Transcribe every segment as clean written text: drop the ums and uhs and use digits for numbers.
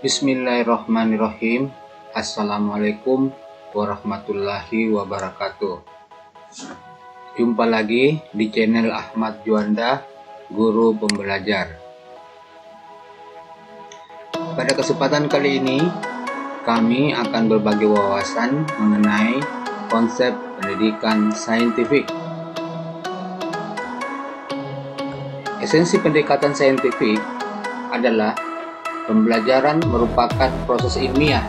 Bismillahirrahmanirrahim. Assalamualaikum warahmatullahi wabarakatuh. Jumpa lagi di channel Ahmad Juanda, Guru Pembelajar. Pada kesempatan kali ini, kami akan berbagi wawasan mengenai konsep pendidikan saintifik. Esensi pendekatan saintifik adalah pembelajaran merupakan proses ilmiah.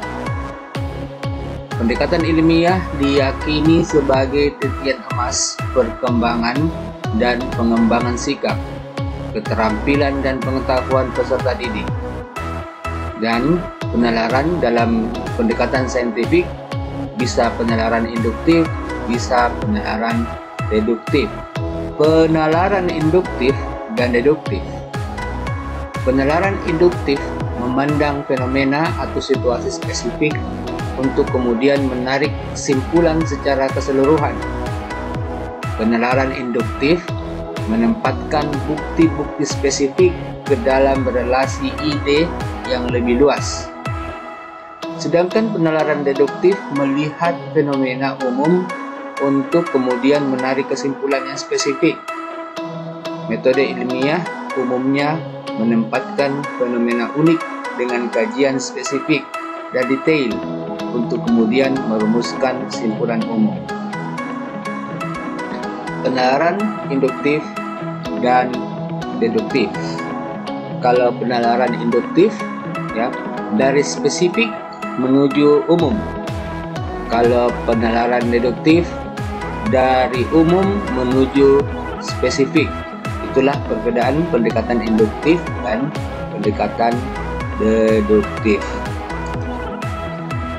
Pendekatan ilmiah diyakini sebagai titian emas perkembangan dan pengembangan sikap, keterampilan dan pengetahuan peserta didik. Dan penalaran dalam pendekatan saintifik bisa penalaran induktif, bisa penalaran deduktif. Penalaran induktif dan deduktif. Penalaran induktif memandang fenomena atau situasi spesifik untuk kemudian menarik kesimpulan secara keseluruhan. Penalaran induktif menempatkan bukti-bukti spesifik ke dalam relasi ide yang lebih luas. Sedangkan penalaran deduktif melihat fenomena umum untuk kemudian menarik kesimpulan yang spesifik. Metode ilmiah umumnya menempatkan fenomena unik dengan kajian spesifik dan detail untuk kemudian merumuskan kesimpulan umum. Penalaran induktif dan deduktif. Kalau penalaran induktif dari spesifik menuju umum. Kalau penalaran deduktif dari umum menuju spesifik. Itulah perbedaan pendekatan induktif dan pendekatan deduktif.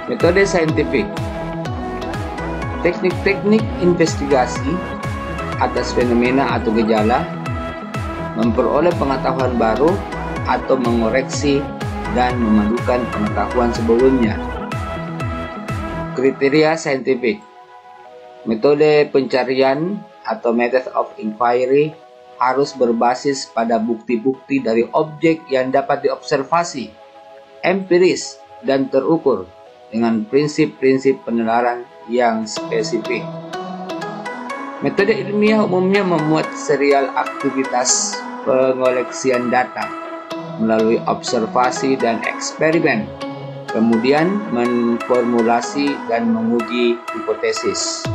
Metode saintifik. Teknik-teknik investigasi atas fenomena atau gejala, memperoleh pengetahuan baru atau mengoreksi dan memadukan pengetahuan sebelumnya. Kriteria saintifik. Metode pencarian atau method of inquiry harus berbasis pada bukti-bukti dari objek yang dapat diobservasi, empiris, dan terukur dengan prinsip-prinsip penalaran yang spesifik. Metode ilmiah umumnya memuat serial aktivitas pengoleksian data melalui observasi dan eksperimen, kemudian memformulasi dan menguji hipotesis.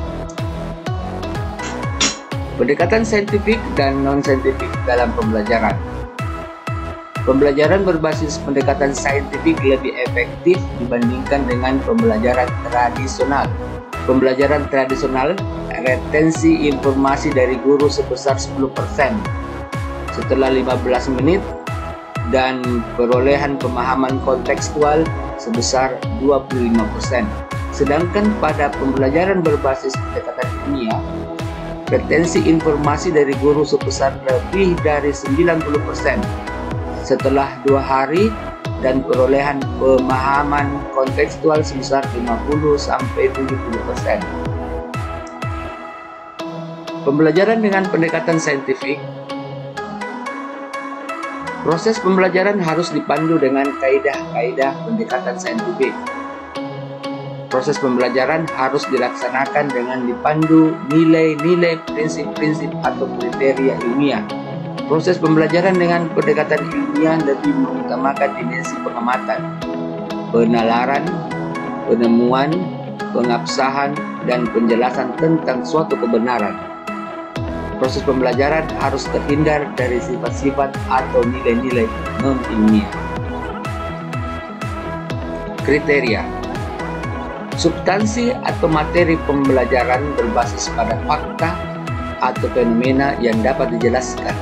Pendekatan saintifik dan non-saintifik dalam pembelajaran. Pembelajaran berbasis pendekatan saintifik lebih efektif dibandingkan dengan pembelajaran tradisional. Pembelajaran tradisional, retensi informasi dari guru sebesar 10% setelah 15 menit dan perolehan pemahaman kontekstual sebesar 25%. Sedangkan pada pembelajaran berbasis pendekatan ilmiah, retensi informasi dari guru sebesar lebih dari 90% setelah 2 hari dan perolehan pemahaman kontekstual sebesar 50-70%. Pembelajaran dengan pendekatan saintifik. Proses pembelajaran harus dipandu dengan kaidah-kaidah pendekatan saintifik. Proses pembelajaran harus dilaksanakan dengan dipandu nilai-nilai, prinsip-prinsip atau kriteria ilmiah. Proses pembelajaran dengan pendekatan ilmiah lebih mengutamakan dimensi pengamatan, penalaran, penemuan, pengabsahan, dan penjelasan tentang suatu kebenaran. Proses pembelajaran harus terhindar dari sifat-sifat atau nilai-nilai non-ilmiah. Kriteria. Substansi atau materi pembelajaran berbasis pada fakta atau fenomena yang dapat dijelaskan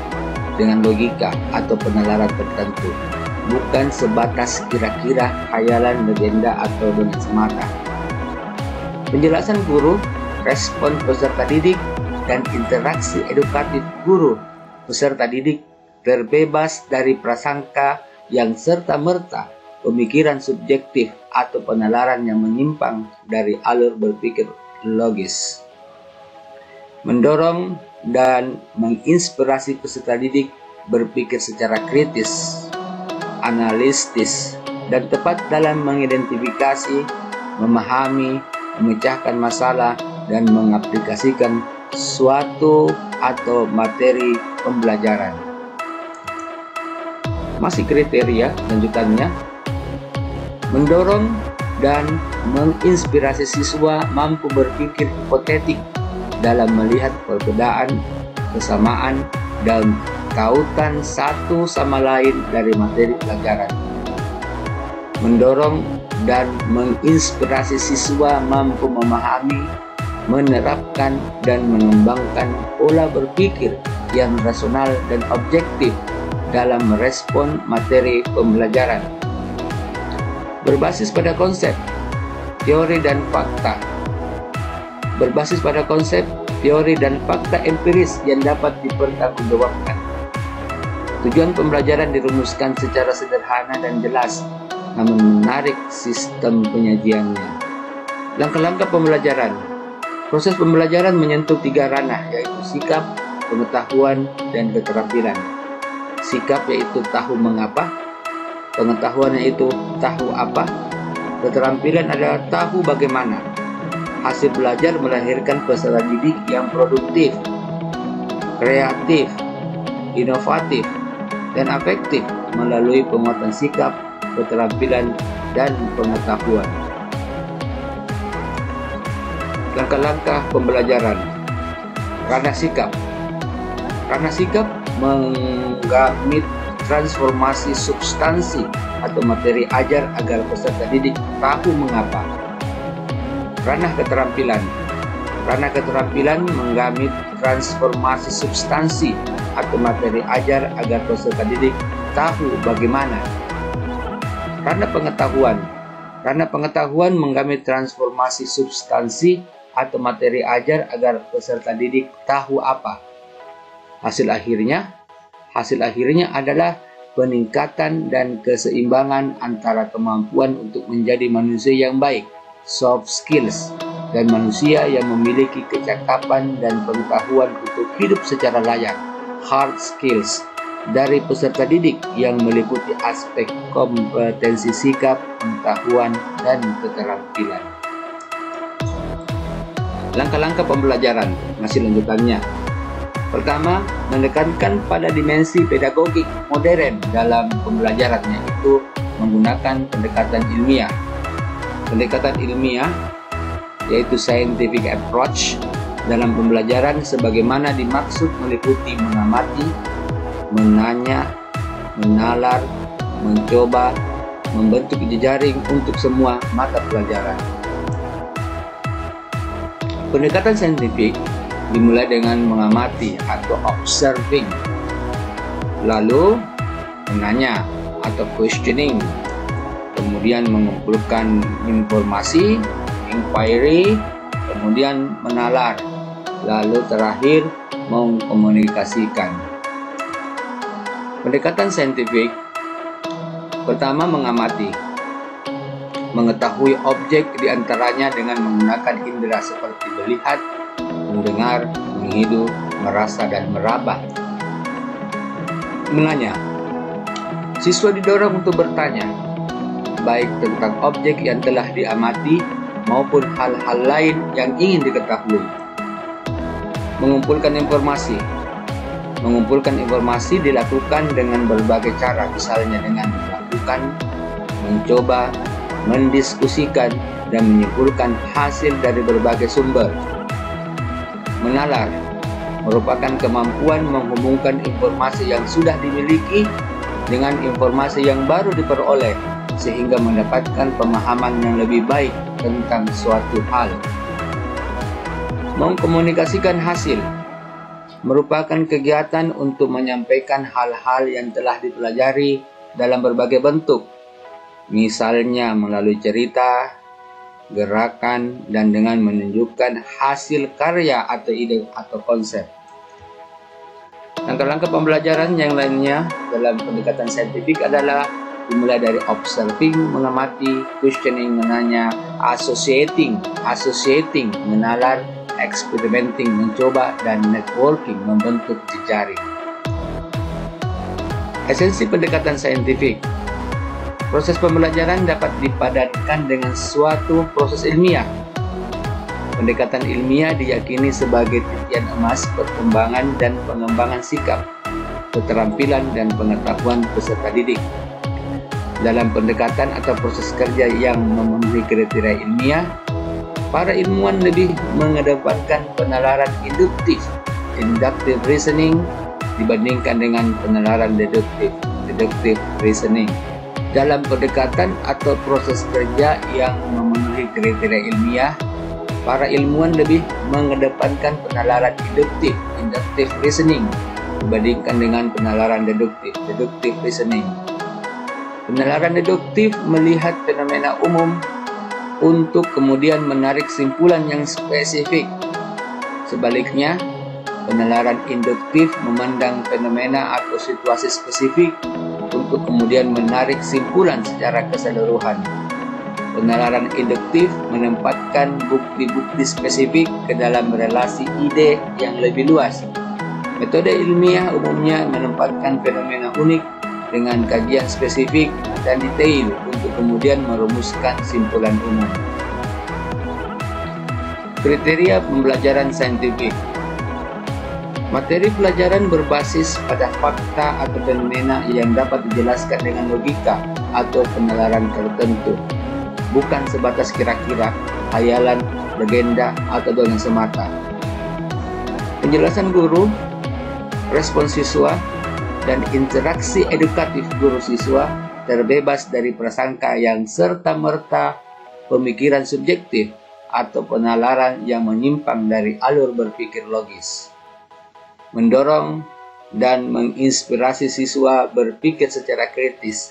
dengan logika atau penalaran tertentu, bukan sebatas kira-kira, khayalan, legenda, atau dengan semata. Penjelasan guru, respon peserta didik, dan interaksi edukatif guru peserta didik terbebas dari prasangka yang serta-merta, pemikiran subjektif atau penalaran yang menyimpang dari alur berpikir logis. Mendorong dan menginspirasi peserta didik berpikir secara kritis, analitis, dan tepat dalam mengidentifikasi, memahami, memecahkan masalah, dan mengaplikasikan suatu atau materi pembelajaran. Masih kriteria lanjutannya, mendorong dan menginspirasi siswa mampu berpikir hipotetik dalam melihat perbedaan, kesamaan, dan kautan satu sama lain dari materi pelajaran. Mendorong dan menginspirasi siswa mampu memahami, menerapkan, dan mengembangkan pola berpikir yang rasional dan objektif dalam merespon materi pembelajaran. Berbasis pada konsep, teori, dan fakta. Berbasis pada konsep, teori, dan fakta empiris yang dapat dipertanggungjawabkan. Tujuan pembelajaran dirumuskan secara sederhana dan jelas, namun menarik sistem penyajiannya. Langkah-langkah pembelajaran. Proses pembelajaran menyentuh 3 ranah, yaitu sikap, pengetahuan, dan keterampilan. Sikap yaitu tahu mengapa, pengetahuan yaitu tahu apa, keterampilan adalah tahu bagaimana. Hasil belajar melahirkan peserta didik yang produktif, kreatif, inovatif, dan afektif melalui penguatan sikap, keterampilan, dan pengetahuan. Langkah-langkah pembelajaran. Ranah sikap. Ranah sikap menggamit transformasi substansi atau materi ajar agar peserta didik tahu mengapa. Ranah keterampilan. Ranah keterampilan menggamit transformasi substansi atau materi ajar agar peserta didik tahu bagaimana. Ranah pengetahuan. Ranah pengetahuan menggamit transformasi substansi atau materi ajar agar peserta didik tahu apa. Hasil akhirnya adalah peningkatan dan keseimbangan antara kemampuan untuk menjadi manusia yang baik, soft skills, dan manusia yang memiliki kecakapan dan pengetahuan untuk hidup secara layak, hard skills, dari peserta didik yang meliputi aspek kompetensi sikap, pengetahuan, dan keterampilan. Langkah-langkah pembelajaran, masih lanjutannya. Pertama, menekankan pada dimensi pedagogik modern dalam pembelajaran, yaitu menggunakan pendekatan ilmiah. Pendekatan ilmiah yaitu scientific approach dalam pembelajaran sebagaimana dimaksud meliputi mengamati, menanya, menalar, mencoba, membentuk jejaring untuk semua mata pelajaran. Pendekatan saintifik dimulai dengan mengamati atau observing, lalu menanya atau questioning, kemudian mengumpulkan informasi, inquiry, kemudian menalar, lalu terakhir mengkomunikasikan. Pendekatan saintifik pertama mengamati, mengetahui objek diantaranya dengan menggunakan indera seperti melihat, mendengar, menghidup, merasa, dan meraba. Menanya. Siswa didorong untuk bertanya, baik tentang objek yang telah diamati maupun hal-hal lain yang ingin diketahui. Mengumpulkan informasi. Mengumpulkan informasi dilakukan dengan berbagai cara, misalnya dengan melakukan, mencoba, mendiskusikan, dan menyimpulkan hasil dari berbagai sumber. Menalar merupakan kemampuan menghubungkan informasi yang sudah dimiliki dengan informasi yang baru diperoleh sehingga mendapatkan pemahaman yang lebih baik tentang suatu hal. Mengkomunikasikan hasil merupakan kegiatan untuk menyampaikan hal-hal yang telah dipelajari dalam berbagai bentuk, misalnya melalui cerita, gerakan, dan dengan menunjukkan hasil karya atau ide atau konsep. Langkah-langkah pembelajaran yang lainnya dalam pendekatan saintifik adalah dimulai dari observing, mengamati, questioning, menanya, associating, menalar, experimenting, mencoba, dan networking, membentuk jejaring. Esensi pendekatan saintifik. Proses pembelajaran dapat dipadankan dengan suatu proses ilmiah. Pendekatan ilmiah diyakini sebagai titian emas perkembangan dan pengembangan sikap, keterampilan, dan pengetahuan peserta didik. Dalam pendekatan atau proses kerja yang memenuhi kriteria ilmiah, para ilmuwan lebih mengedepankan penalaran induktif, inductive reasoning, dibandingkan dengan penalaran deduktif, deductive reasoning. Dalam pendekatan atau proses kerja yang memenuhi kriteria ilmiah, para ilmuwan lebih mengedepankan penalaran induktif, inductive reasoning, dibandingkan dengan penalaran deduktif, deductive reasoning. Penalaran deduktif melihat fenomena umum untuk kemudian menarik kesimpulan yang spesifik. Sebaliknya, penalaran induktif memandang fenomena atau situasi spesifik untuk kemudian menarik kesimpulan secara keseluruhan. Penalaran induktif menempatkan bukti-bukti spesifik ke dalam relasi ide yang lebih luas. Metode ilmiah umumnya menempatkan fenomena unik dengan kajian spesifik dan detail untuk kemudian merumuskan kesimpulan umum. Kriteria pembelajaran saintifik. Materi pelajaran berbasis pada fakta atau fenomena yang dapat dijelaskan dengan logika atau penalaran tertentu, bukan sebatas kira-kira, hayalan, legenda, atau dongeng semata. Penjelasan guru, respons siswa, dan interaksi edukatif guru-siswa terbebas dari prasangka yang serta-merta pemikiran subjektif atau penalaran yang menyimpang dari alur berpikir logis. Mendorong dan menginspirasi siswa berpikir secara kritis,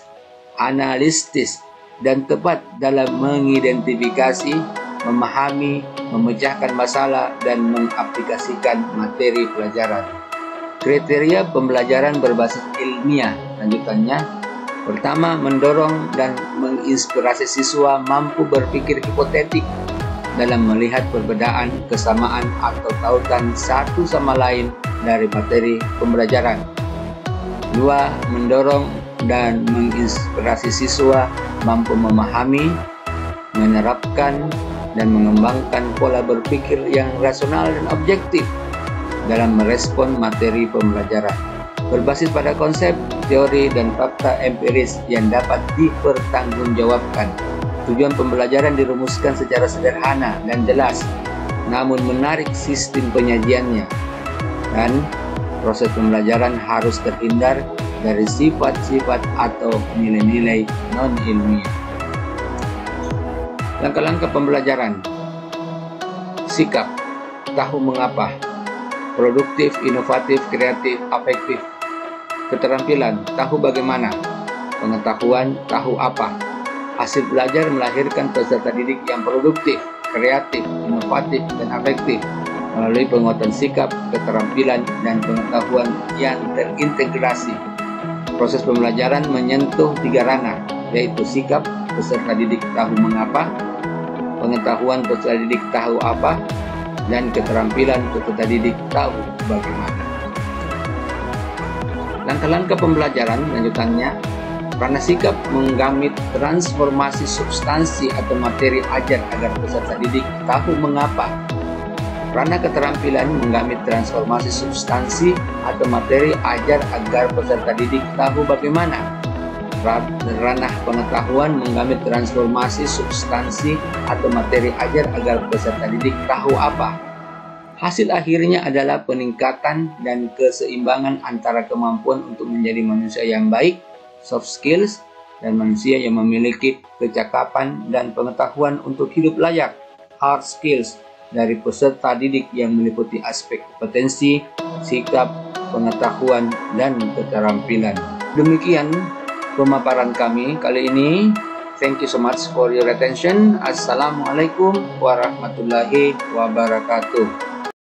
analitis, dan tepat dalam mengidentifikasi, memahami, memecahkan masalah, dan mengaplikasikan materi pelajaran. Kriteria pembelajaran berbasis ilmiah lanjutannya. Pertama, mendorong dan menginspirasi siswa mampu berpikir hipotetik dalam melihat perbedaan, kesamaan, atau tautan satu sama lain dari materi pembelajaran. Dua, mendorong dan menginspirasi siswa mampu memahami, menerapkan, dan mengembangkan pola berpikir yang rasional dan objektif dalam merespon materi pembelajaran, berbasis pada konsep, teori, dan fakta empiris yang dapat dipertanggungjawabkan. Tujuan pembelajaran dirumuskan secara sederhana dan jelas, namun menarik sistem penyajiannya, dan proses pembelajaran harus terhindar dari sifat-sifat atau nilai-nilai non-ilmiah. Langkah-langkah pembelajaran. Sikap, tahu mengapa. Produktif, inovatif, kreatif, afektif. Keterampilan, tahu bagaimana. Pengetahuan, tahu apa. Hasil belajar melahirkan peserta didik yang produktif, kreatif, inovatif, dan afektif melalui penguatan sikap, keterampilan, dan pengetahuan yang terintegrasi. Proses pembelajaran menyentuh 3 ranah, yaitu sikap, peserta didik tahu mengapa, pengetahuan peserta didik tahu apa, dan keterampilan peserta didik tahu bagaimana. Langkah-langkah pembelajaran lanjutannya. Ranah sikap menggamit transformasi substansi atau materi ajar agar peserta didik tahu mengapa. Ranah keterampilan menggamit transformasi substansi atau materi ajar agar peserta didik tahu bagaimana. Ranah pengetahuan menggamit transformasi substansi atau materi ajar agar peserta didik tahu apa. Hasil akhirnya adalah peningkatan dan keseimbangan antara kemampuan untuk menjadi manusia yang baik, soft skills, dan manusia yang memiliki kecakapan dan pengetahuan untuk hidup layak, hard skills, dari peserta didik yang meliputi aspek kompetensi, sikap, pengetahuan, dan keterampilan. Demikian pemaparan kami kali ini. Thank you so much for your attention. Assalamualaikum warahmatullahi wabarakatuh.